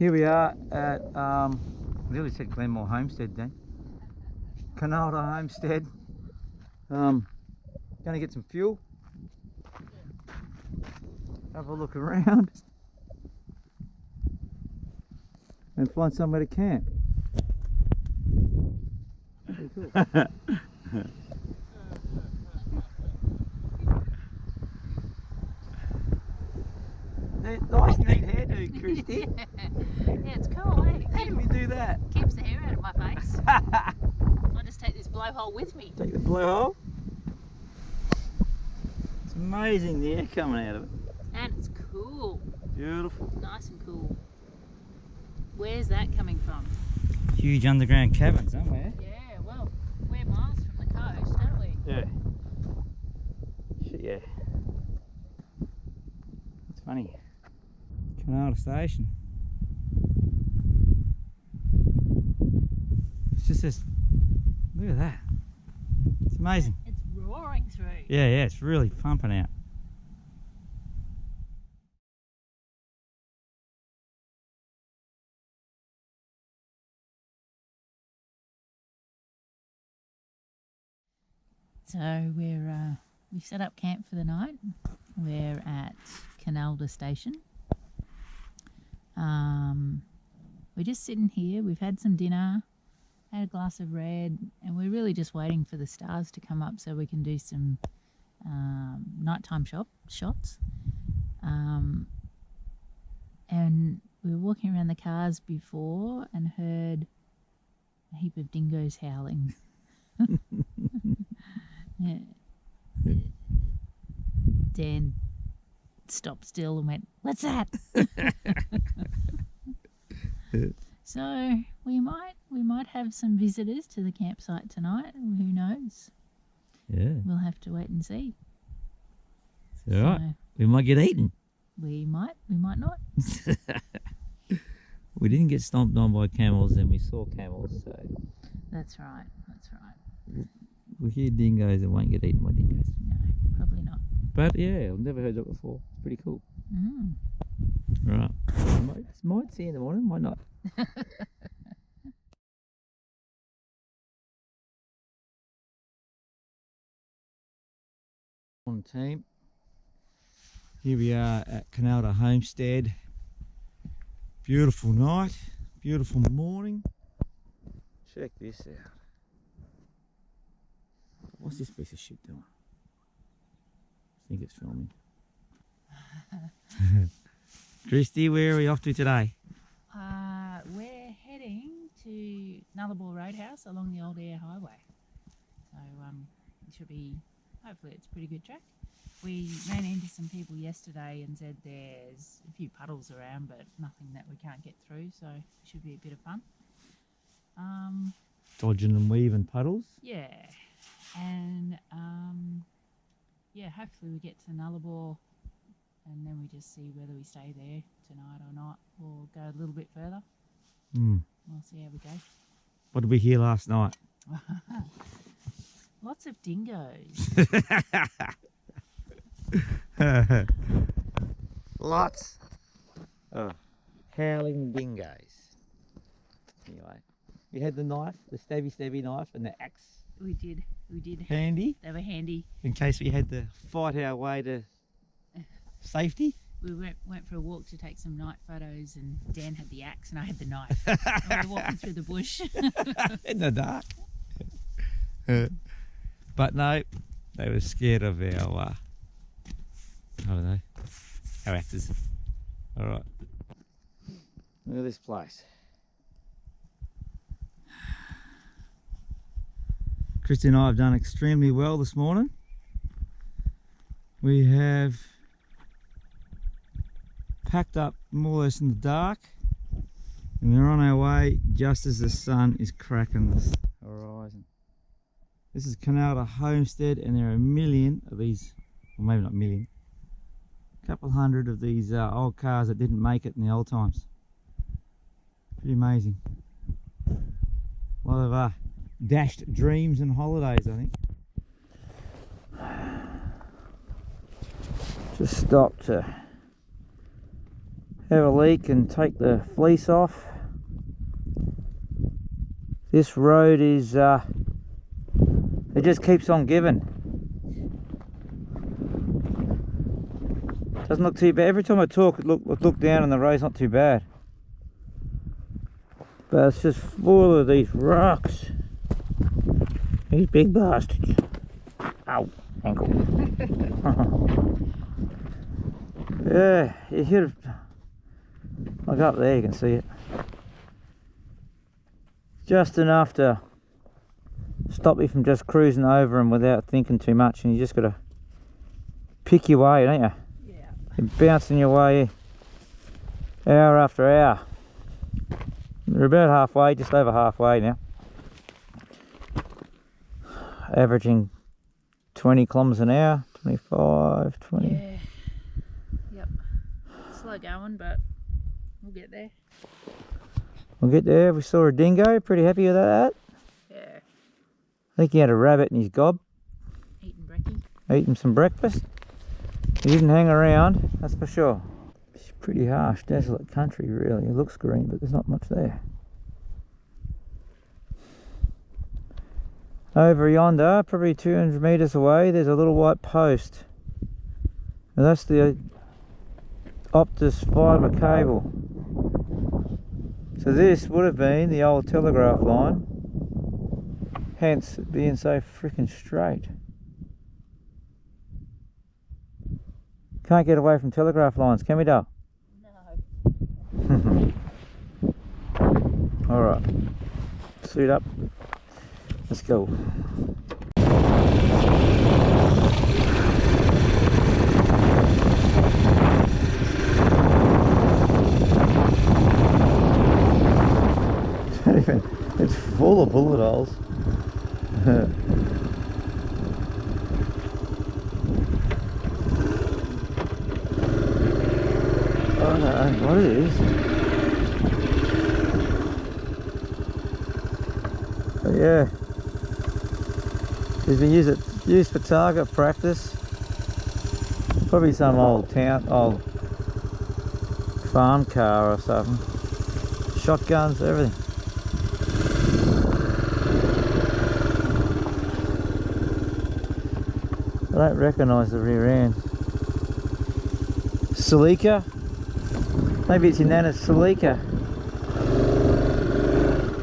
Here we are at, I nearly said Glenmore Homestead then. Koonalda Homestead. Going to get some fuel. Have a look around. And find somewhere to camp. Pretty cool. Nice neat hairdo, Christy. Yeah, it's cool, eh? How did we do that? Keeps the hair out of my face. I'll just take this blowhole with me. Take the blowhole. It's amazing the air coming out of it. And it's cool. Beautiful. Nice and cool. Where's that coming from? Huge underground cavern somewhere. Yeah, well, we're miles from the coast, aren't we? Yeah. Shit, yeah. It's funny. Koonalda Station. It's just this. Look at that. It's amazing. It's roaring through. Yeah, it's really pumping out. So we've set up camp for the night. We're at Koonalda Station. We're just sitting here. We've had some dinner, had a glass of red, and we're really just waiting for the stars to come up so we can do some nighttime shots. And we were walking around the cars before and heard a heap of dingoes howling. Yeah. Dan stopped still and went, "What's that?" So we might have some visitors to the campsite tonight. Who knows? Yeah. We'll have to wait and see. It's all right. We might get eaten. We might not. We didn't get stomped on by camels and we saw camels, so That's right. we hear dingoes and won't get eaten by dingoes. No, probably not. But yeah, I've never heard that before. It's pretty cool. Mm. Right. Might see in the morning, might not. Morning team. Here we are at Koonalda Homestead. Beautiful night, beautiful morning. Check this out. What's this piece of shit doing? I think it's filming. Christy, where are we off to today? We're heading to Nullarbor Roadhouse along the old Eyre Highway. So it should be, hopefully it's a pretty good track. We ran into some people yesterday and said there's a few puddles around but nothing that we can't get through, so it should be a bit of fun. Dodging and weaving puddles? Yeah, and yeah, hopefully we get to Nullarbor and then we just see whether we stay there tonight or not, or go a little bit further. We'll see how we go. What did we hear last night? Lots of dingoes. Lots of howling dingoes. Anyway, we had the knife, the stabby knife and the axe. We did. Handy. They were handy. In case we had to fight our way to safety. We went for a walk to take some night photos and Dan had the axe and I had the knife. And we were walking through the bush. In the dark. But no, they were scared of our, I don't know, our axes. Alright. Look at this place. Christy and I have done extremely well this morning. We have packed up more or less in the dark and we're on our way just as the sun is cracking the horizon. This is Koonalda Homestead and there are a million of these, or maybe not a million, a couple hundred of these old cars that didn't make it in the old times. Pretty amazing. A lot of dashed dreams and holidays, I think. Just stopped to have a leak and take the fleece off. This road is, it just keeps on giving. Doesn't look too bad. Every time I talk, I look down and the road's not too bad. But it's just full of these rocks. These big bastards. Ow, ankle. Yeah, you hit it. Look up there, you can see it. Just enough to stop you from just cruising over them without thinking too much, and you just got to pick your way, don't you? Yeah. You're bouncing your way hour after hour. We're about halfway, just over halfway now. Averaging 20 kilometres an hour, 25, 20. Yeah. Yep. Slow going, but we'll get there. We'll get there. We saw a dingo, pretty happy with that. Yeah. I think he had a rabbit in his gob. Eating brekkie. Eating some breakfast. He didn't hang around, that's for sure. It's pretty harsh, desolate country really. It looks green, but there's not much there. Over yonder, probably 200 metres away, there's a little white post. And that's the Optus fibre cable. So this would have been the old telegraph line, hence it being so freaking straight. Can't get away from telegraph lines, can we, Dale? No. Alright, suit up, let's go. It's full of bullet holes. Oh no, what it is? But yeah, he's been used for target practice. Probably some old farm car or something. Shotguns, everything. I don't recognise the rear end. Celica? Maybe it's your Nana's Celica.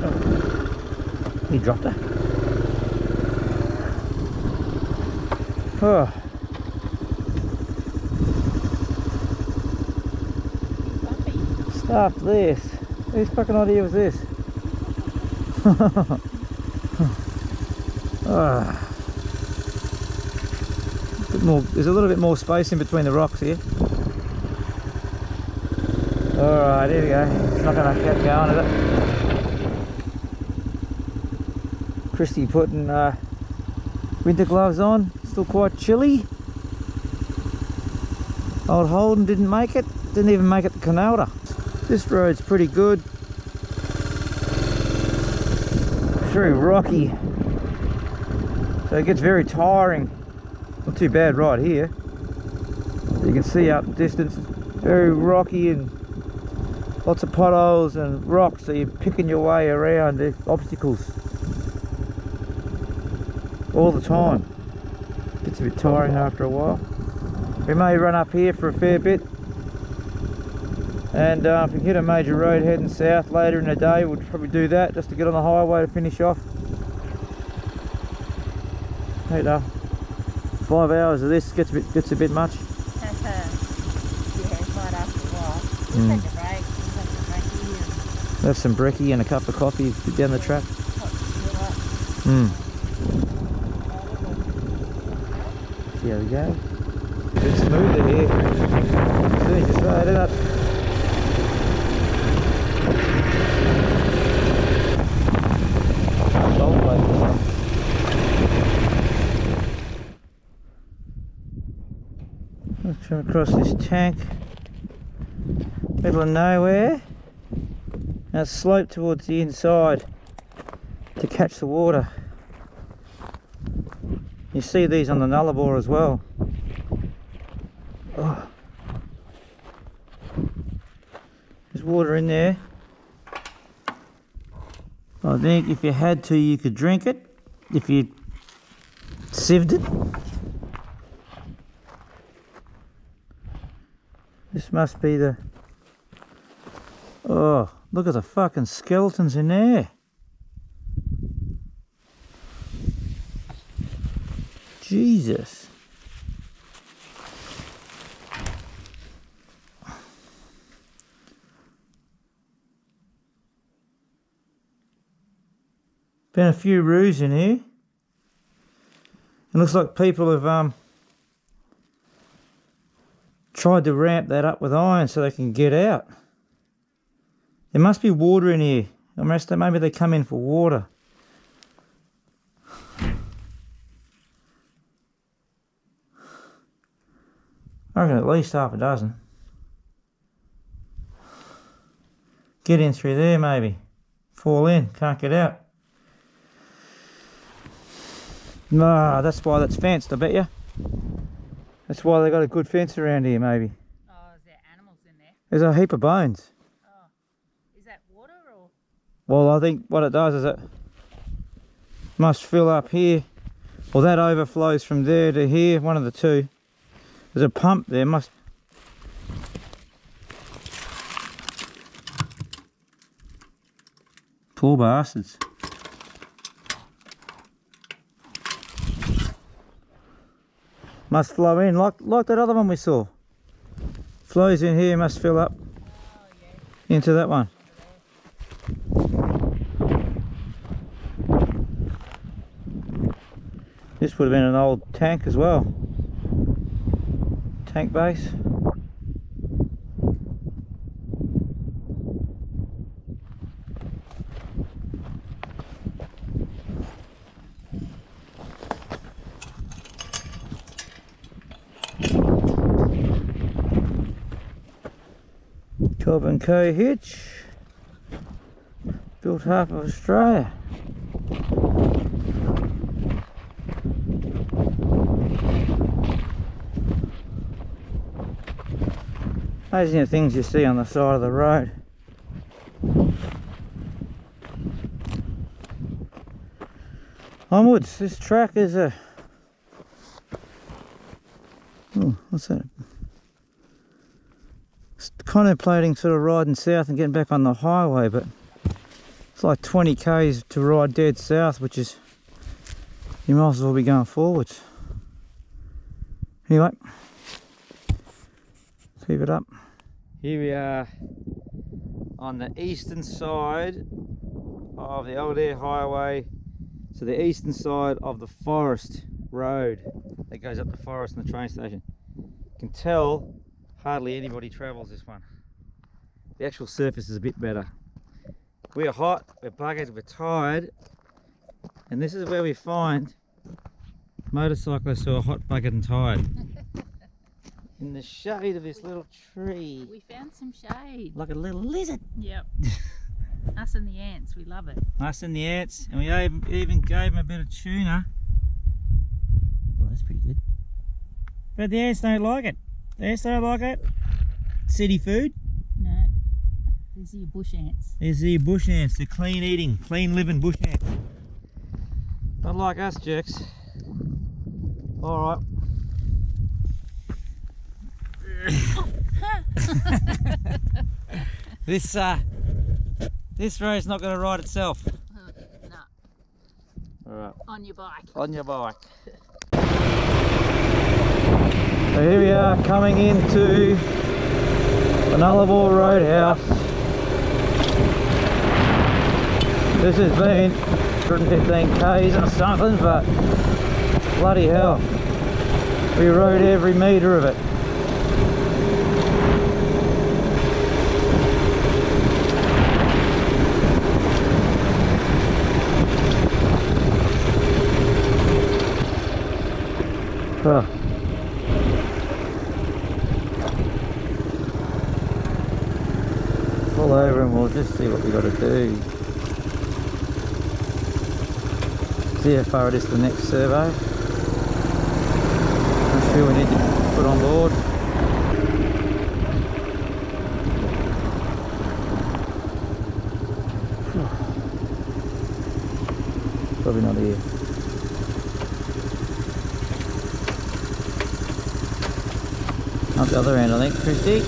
Oh. He dropped her. Oh. Stuff this. Whose fucking idea was this? Oh. There's a little bit more space in between the rocks here. Alright, here we go. It's not going to keep going, is it? Christy putting winter gloves on. Still quite chilly. Old Holden didn't make it. Didn't even make it to Koonalda. This road's pretty good. Very rocky. So it gets very tiring. Not too bad right here. You can see up the distance, it's very rocky and lots of potholes and rocks, so you're picking your way around the obstacles all the time. Gets a bit tiring after a while. We may run up here for a fair bit, and if we hit a major road heading south later in the day, we'll probably do that just to get on the highway to finish off. Hey, 5 hours of this gets a bit much. Yeah, it might after a while. We'll take a break. We'll have some brekkie. Have some brekkie and a cup of coffee down the track. See how we go. A bit smoother here. See, just right it up. Let's come across this tank, middle of nowhere. Now slope towards the inside to catch the water. You see these on the Nullarbor as well. Oh. water in there. I think if you had to, you could drink it. If you sieved it. This must be the... Oh, look at the fucking skeletons in there. Jesus. Been a few roos in here. It looks like people have tried to ramp that up with iron so they can get out. There must be water in here. Unless maybe they come in for water. I reckon at least half a dozen. Get in through there maybe. Fall in, can't get out. Nah, that's why that's fenced, I bet you. That's why they got a good fence around here maybe. Oh, is there animals in there? There's a heap of bones. Oh, is that water or? Well, I think what it does is it must fill up here. Well, that overflows from there to here, one of the two. There's a pump there, must... Poor bastards. Must flow in, like that other one we saw. Flows in here, must fill up into that one. This would have been an old tank as well. Tank base. Cobb and Co hitch. Built half of Australia. Amazing the things you see on the side of the road. Onwards, this track is a... Oh, what's that? It's contemplating sort of riding south and getting back on the highway, but it's like 20 k's to ride dead south, which is... You might as well be going forwards. Anyway. Keep it up. Here we are on the eastern side of the old air highway, so the eastern side of the forest road that goes up the forest and the train station. You can tell hardly anybody travels this one. The actual surface is a bit better. We're hot, we're buggered, we're tired, and this is where we find motorcyclists who are hot, buggered and tired. In the shade of this little tree. We found some shade. Like a little lizard. Yep. Us and the ants, we love it. Us and the ants, and we even gave them a bit of tuna. Well, that's pretty good. But the ants don't like it. The ants don't like it. City food. No. These are your bush ants. These are your bush ants. They're clean eating, clean living bush ants. Not like us jerks. Alright. This road's not going to ride itself. No. Alright. On your bike. On your bike. So here we are coming into the Nullarbor Roadhouse. This has been 115 k's or something, but bloody hell, we rode every metre of it. Oh. Pull over and we'll just see what we got to do. See how far it is to the next survey. I'm sure we need to put on board. Probably not here. Up the other end, I think, Christy.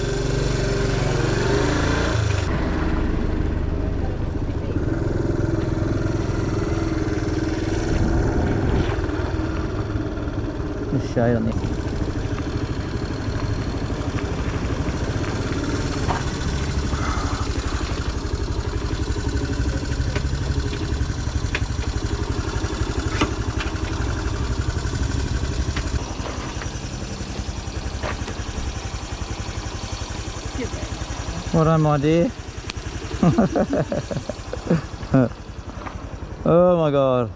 There's shade on there. Well done, my dear. Oh my god.